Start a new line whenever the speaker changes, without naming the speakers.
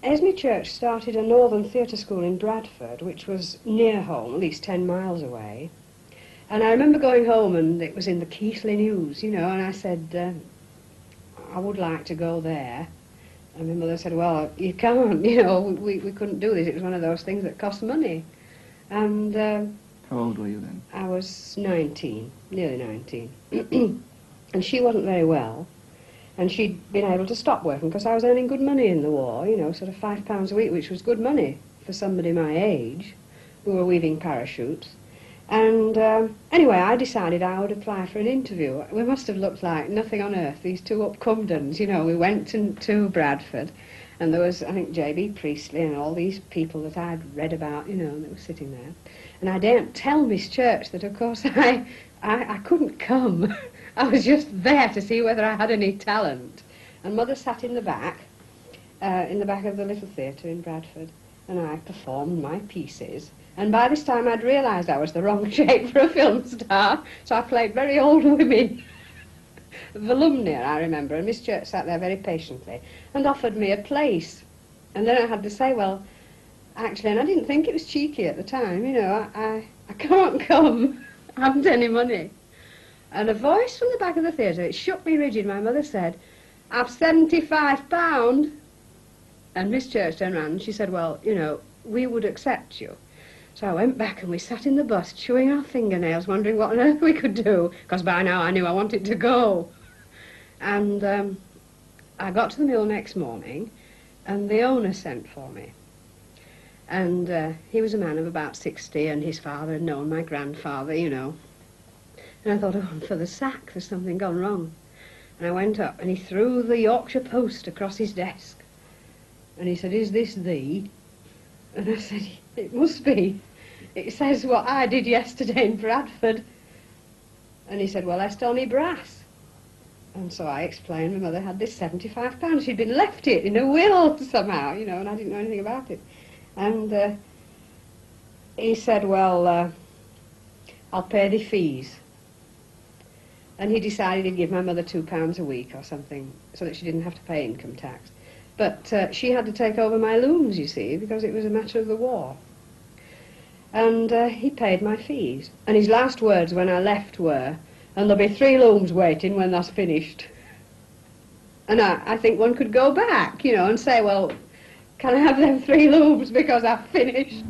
Esme Church started a Northern Theatre School in Bradford, which was near home, at least 10 miles away. And I remember going home, and it was in the Keighley News, you know, and I said, I would like to go there. And my mother said, well, you can't, you know, we couldn't do this. It was one of those things that cost money. And
how old were you then?
I was 19, nearly 19. And she wasn't very well. And she'd been able to stop working because I was earning good money in the war, you know, sort of £5 a week, which was good money for somebody my age who were weaving parachutes. And anyway, I decided I would apply for an interview. We must have looked like nothing on earth, these two up-Cumdens, you know. We went to Bradford, and there was, I think, J.B. Priestley and all these people that I'd read about, you know, that were sitting there. And I daren't tell Miss Church that, of course, I couldn't come. I was just there to see whether I had any talent. And Mother sat in the back of the little theatre in Bradford, and I performed my pieces. And by this time I'd realised I was the wrong shape for a film star, so I played very old women. Volumnia, I remember, and Miss Church sat there very patiently and offered me a place. And then I had to say, well, actually, and I didn't think it was cheeky at the time, you know, I can't come, I haven't any money. And a voice from the back of the theatre, it shook me rigid. My mother said, I've £75. And Miss Church turned round and she said, well, you know, we would accept you. So I went back and we sat in the bus chewing our fingernails, wondering what on earth we could do, because by now I knew I wanted to go. And I got to the mill next morning, and the owner sent for me. And he was a man of about 60, and his father had known my grandfather, you know. And I thought, oh, for the sack, there's something gone wrong. And I went up, and he threw the Yorkshire Post across his desk. And he said, is this thee? And I said, it must be. It says what I did yesterday in Bradford. And he said, well, that's only brass. And so I explained my mother had this £75. She'd been left it in a will somehow, you know, and I didn't know anything about it. And he said, well, I'll pay the fees. And he decided he'd give my mother £2 a week or something, so that she didn't have to pay income tax. But she had to take over my looms, you see, because it was a matter of the war. And he paid my fees. And his last words when I left were, and there'll be 3 looms waiting when that's finished. And I think one could go back, you know, and say, well, can I have them 3 looms because I've finished?